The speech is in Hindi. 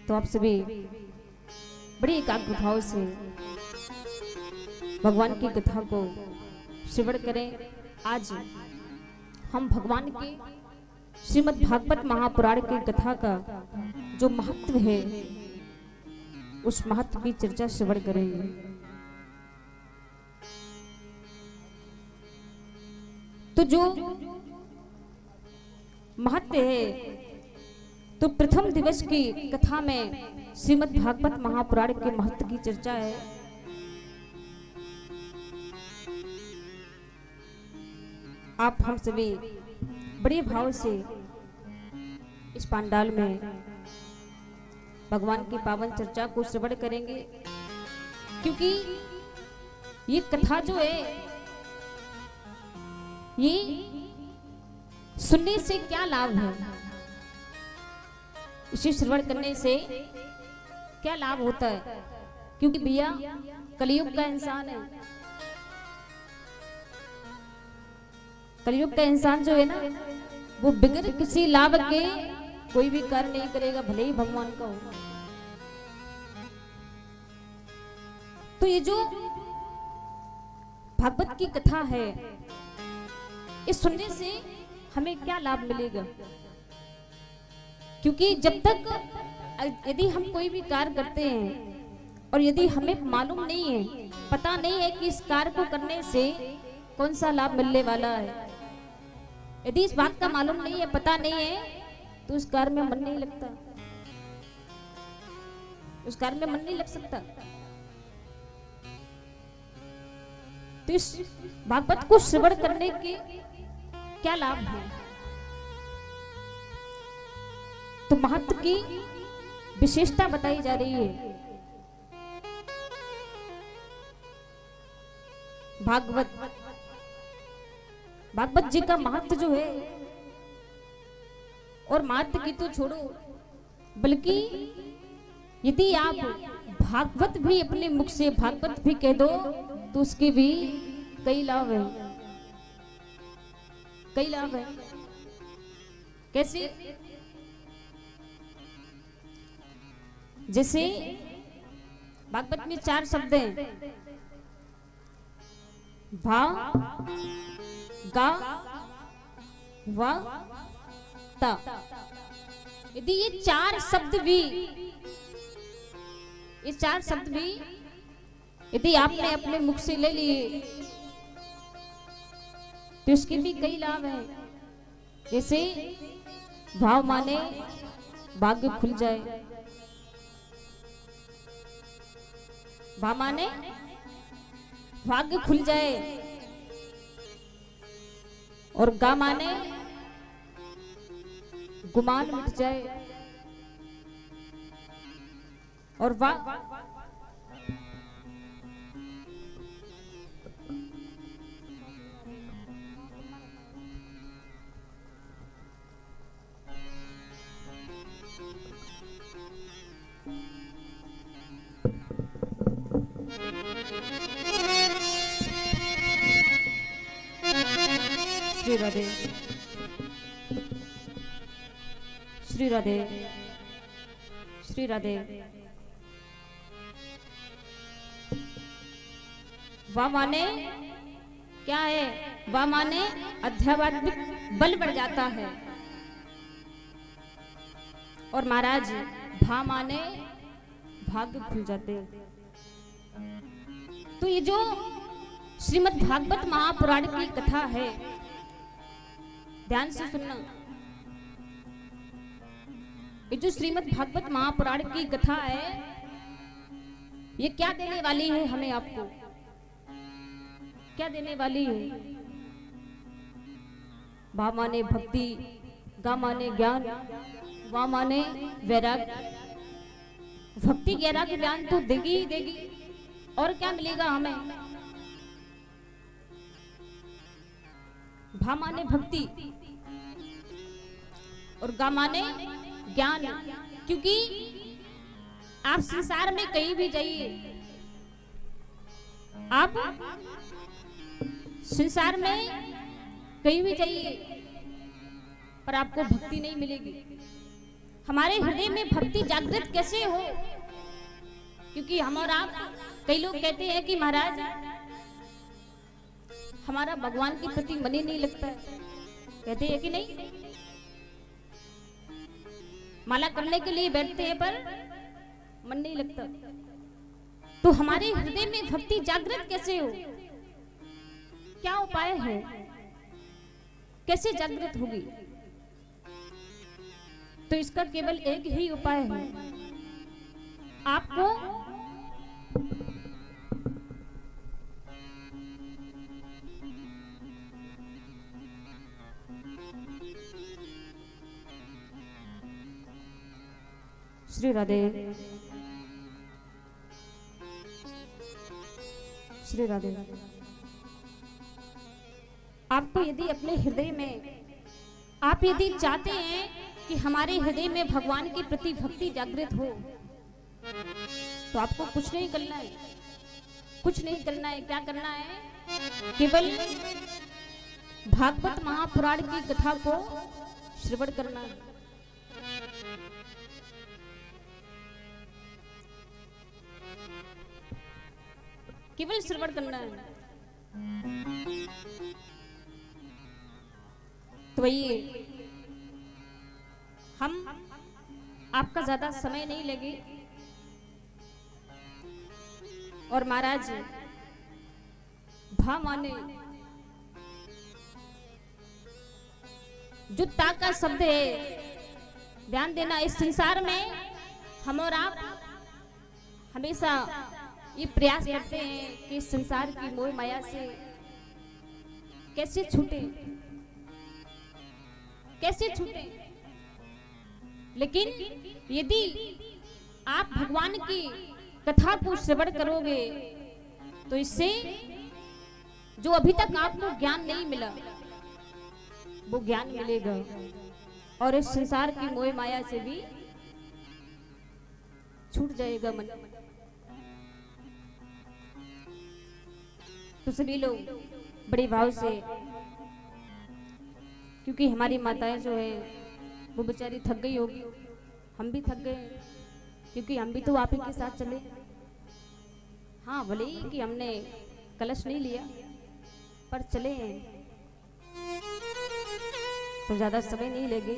तो आप सभी बड़ी एकाग्र भाव से भगवान की कथा को श्रवण करें। आज हम भगवान के श्रीमद् भागवत महापुराण की कथा का जो महत्व है उस महत्व की चर्चा श्रवण करेंगे। तो जो महत्व है, तो प्रथम दिवस की कथा में श्रीमद् भागवत महापुराण के महत्व की चर्चा है। आप हम सभी बड़े भाव से इस पंडाल में भगवान की पावन चर्चा को श्रवण करेंगे, क्योंकि ये कथा जो है ये सुनने से क्या लाभ है, इसे श्रवण करने से क्या लाभ होता है। क्योंकि भैया कलयुग का इंसान है, कलयुग का इंसान जो है ना वो बिगड़ किसी लाभ के कोई भी कार्य नहीं करेगा, भले ही भगवान का हो। तो ये जो भागवत की कथा है, इस सुनने से हमें क्या लाभ मिलेगा। क्योंकि जब तक यदि हम कोई भी कार्य करते हैं और यदि हमें मालूम नहीं है, पता नहीं है कि इस कार्य को करने से कौन सा लाभ मिलने वाला है, यदि इस बात का मालूम नहीं है, पता नहीं है, तो उस कार्य में मन नहीं लगता, उस कार्य में मन नहीं लग सकता। तो इस भागवत को श्रवण करने के क्या लाभ है, तो महत्व की विशेषता बताई जा रही है। भागवत जी का महत्व जो है, और महत्व की तो छोड़ो, बल्कि यदि आप भागवत भी अपने मुख से भागवत भी कह दो तो उसके भी कई लाभ है, कई लाभ है। कैसे? जैसे भागवत में 4 शब्द हैं, भा गा वा ता। यदि ये 4 शब्द भी, ये 4 शब्द भी यदि आपने अपने मुख से ले लिए तो इसके भी कई लाभ हैं। जैसे भाव माने भाग्य खुल जाए, भाव माने भाग्य खुल जाए, और गा माने गुमान मिट जाए, और वाह श्री राधे, श्री राधे, श्री राधे। वाह माने क्या है? वाह माने आध्यात्मिक बल बढ़ जाता है, और महाराज भा माने भाग्य खुल जाते हैं। तो ये जो श्रीमद् भागवत महापुराण की कथा है, ध्यान से सुनना। ये जो श्रीमद् भागवत महापुराण की कथा है, ये क्या देने वाली है हमें, आपको क्या देने वाली है? भा माने भक्ति, गा माने ज्ञान, वा माने वैराग्य। भक्ति वैराग्य ज्ञान तो देगी ही देगी, और क्या मिलेगा हमें? भा माने भक्ति और गा माने ज्ञान। क्योंकि आप संसार में कहीं भी जाइए, आप संसार में कहीं भी जाइए, पर आपको भक्ति नहीं मिलेगी। हमारे हृदय में भक्ति जागृत कैसे हो? क्योंकि हम और आप, कई लोग कहते हैं कि महाराज हमारा भगवान के प्रति मन ही नहीं लगता, कहते हैं कि नहीं? माला करने के लिए बैठते हैं पर मन नहीं लगता। तो हमारे हृदय में भक्ति जागृत कैसे हो? क्या उपाय है? कैसे जागृत होगी? तो इसका केवल एक ही उपाय है। आपको श्री राधे, श्री राधे। आपको यदि अपने हृदय में, आप यदि चाहते हैं कि हमारे हृदय में भगवान के प्रति भक्ति जागृत हो, तो आपको कुछ नहीं करना है, कुछ नहीं करना है। क्या करना है? केवल भागवत महापुराण की कथा को श्रवण करना है। केवल श्रवण करना है। तो ये हम आपका ज्यादा समय नहीं लगे और महाराज भा माने जो ता का शब्द है, ध्यान देना। इस संसार में हम और आप हमेशा ये प्रयास करते हैं कि इस संसार की मोह माया से कैसे छूटे, कैसे छूटे। लेकिन यदि आप भगवान की कथा को श्रवण करोगे तो इससे जो अभी तक आपको ज्ञान नहीं मिला वो ज्ञान मिलेगा और इस संसार की मोह माया से भी छूट जाएगा मन। तो सभी लोग बड़े भाव से, क्योंकि हमारी माताएं जो है वो बेचारी थक गई होगी, हम भी थक गए, क्योंकि हम भी तो आप ही के साथ चले। हाँ, भले ही कि हमने कलश नहीं लिया पर चले हैं, तो ज्यादा समय नहीं लेंगे।